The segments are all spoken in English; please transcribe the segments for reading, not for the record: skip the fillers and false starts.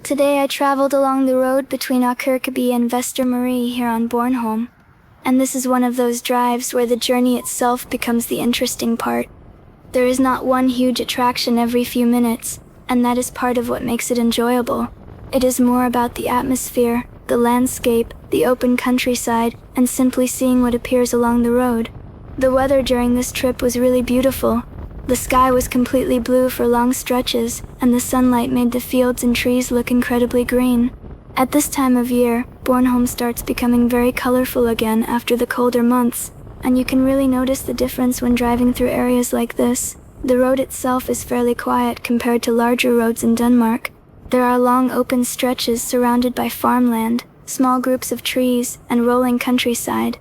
Today I traveled along the road between Aakirkeby and Vestermarie here on Bornholm, and this is one of those drives where the journey itself becomes the interesting part. There is not one huge attraction every few minutes, and that is part of what makes it enjoyable. It is more about the atmosphere, the landscape, the open countryside, and simply seeing what appears along the road. The weather during this trip was really beautiful. The sky was completely blue for long stretches, and the sunlight made the fields and trees look incredibly green. At this time of year, Bornholm starts becoming very colorful again after the colder months, and you can really notice the difference when driving through areas like this. The road itself is fairly quiet compared to larger roads in Denmark. There are long open stretches surrounded by farmland, small groups of trees, and rolling countryside.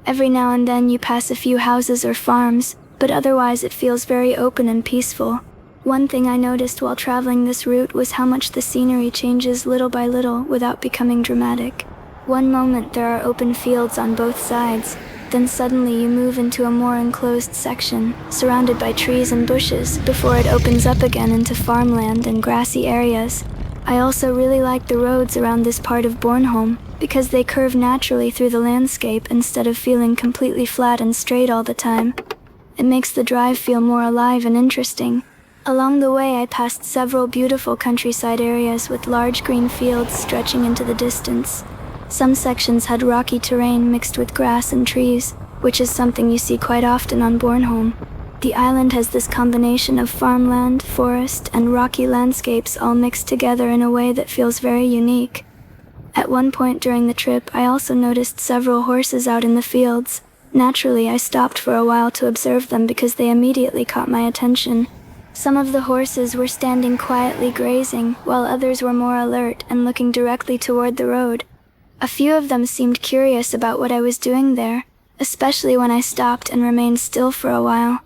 Every now and then you pass a few houses or farms, but otherwise it feels very open and peaceful. One thing I noticed while traveling this route was how much the scenery changes little by little without becoming dramatic. One moment there are open fields on both sides, then suddenly you move into a more enclosed section, surrounded by trees and bushes, before it opens up again into farmland and grassy areas. I also really like the roads around this part of Bornholm, because they curve naturally through the landscape instead of feeling completely flat and straight all the time. It makes the drive feel more alive and interesting. Along the way I passed several beautiful countryside areas with large green fields stretching into the distance. Some sections had rocky terrain mixed with grass and trees, which is something you see quite often on Bornholm. The island has this combination of farmland, forest, and rocky landscapes all mixed together in a way that feels very unique. At one point during the trip I also noticed several horses out in the fields. Naturally, I stopped for a while to observe them because they immediately caught my attention. Some of the horses were standing quietly grazing, while others were more alert and looking directly toward the road. A few of them seemed curious about what I was doing there, especially when I stopped and remained still for a while.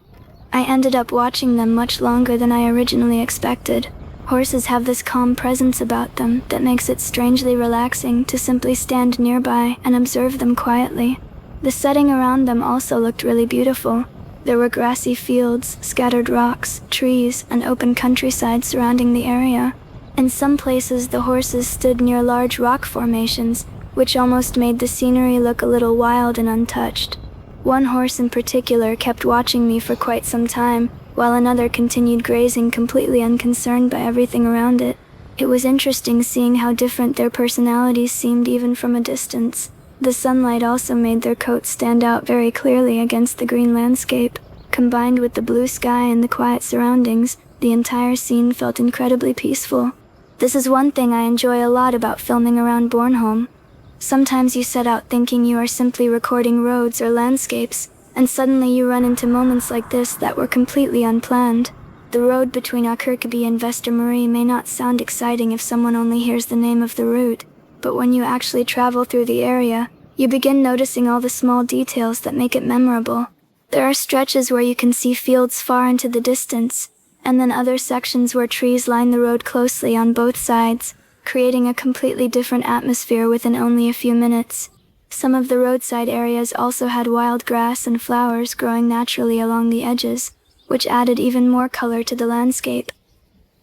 I ended up watching them much longer than I originally expected. Horses have this calm presence about them that makes it strangely relaxing to simply stand nearby and observe them quietly. The setting around them also looked really beautiful. There were grassy fields, scattered rocks, trees, and open countryside surrounding the area. In some places the horses stood near large rock formations, which almost made the scenery look a little wild and untouched. One horse in particular kept watching me for quite some time, while another continued grazing completely unconcerned by everything around it. It was interesting seeing how different their personalities seemed even from a distance. The sunlight also made their coats stand out very clearly against the green landscape. Combined with the blue sky and the quiet surroundings, the entire scene felt incredibly peaceful. This is one thing I enjoy a lot about filming around Bornholm. Sometimes you set out thinking you are simply recording roads or landscapes, and suddenly you run into moments like this that were completely unplanned. The road between Aakirkeby and Vestermarie may not sound exciting if someone only hears the name of the route, but when you actually travel through the area, you begin noticing all the small details that make it memorable. There are stretches where you can see fields far into the distance, and then other sections where trees line the road closely on both sides, creating a completely different atmosphere within only a few minutes. Some of the roadside areas also had wild grass and flowers growing naturally along the edges, which added even more color to the landscape.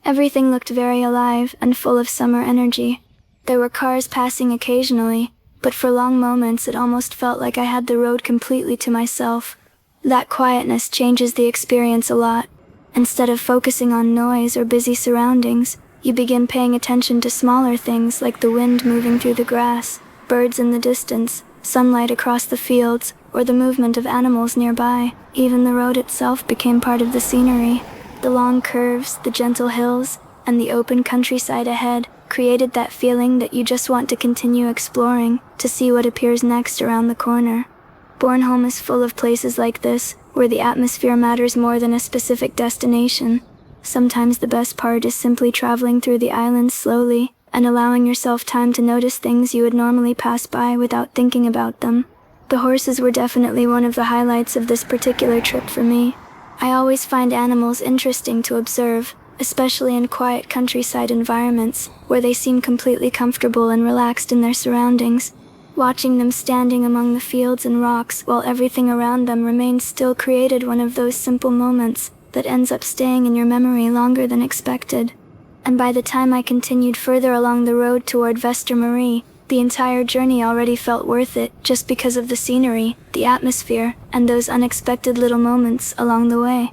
Everything looked very alive and full of summer energy. There were cars passing occasionally, but for long moments it almost felt like I had the road completely to myself. That quietness changes the experience a lot. Instead of focusing on noise or busy surroundings, you begin paying attention to smaller things like the wind moving through the grass, birds in the distance, sunlight across the fields, or the movement of animals nearby. Even the road itself became part of the scenery. The long curves, the gentle hills, and the open countryside ahead created that feeling that you just want to continue exploring, to see what appears next around the corner. Bornholm is full of places like this, where the atmosphere matters more than a specific destination. Sometimes the best part is simply traveling through the island slowly, and allowing yourself time to notice things you would normally pass by without thinking about them. The horses were definitely one of the highlights of this particular trip for me. I always find animals interesting to observe, especially in quiet countryside environments, where they seem completely comfortable and relaxed in their surroundings. Watching them standing among the fields and rocks while everything around them remained still created one of those simple moments that ends up staying in your memory longer than expected. and by the time I continued further along the road toward Vestermarie, the entire journey already felt worth it, just because of the scenery, the atmosphere, and those unexpected little moments along the way.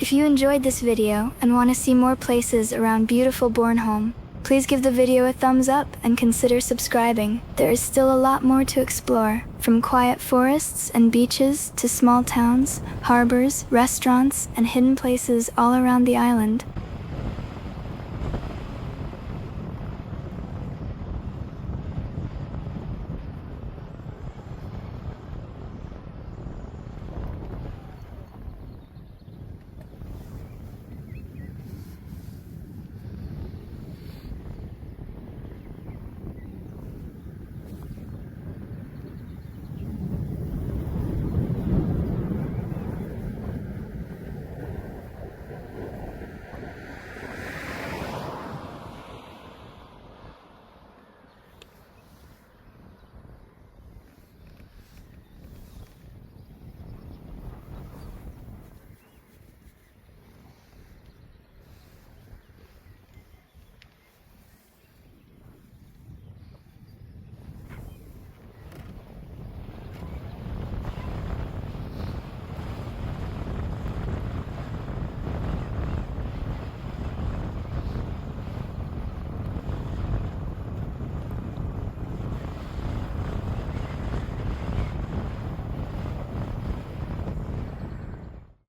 If you enjoyed this video and want to see more places around beautiful Bornholm, please give the video a thumbs up and consider subscribing. There is still a lot more to explore, from quiet forests and beaches to small towns, harbors, restaurants, and hidden places all around the island.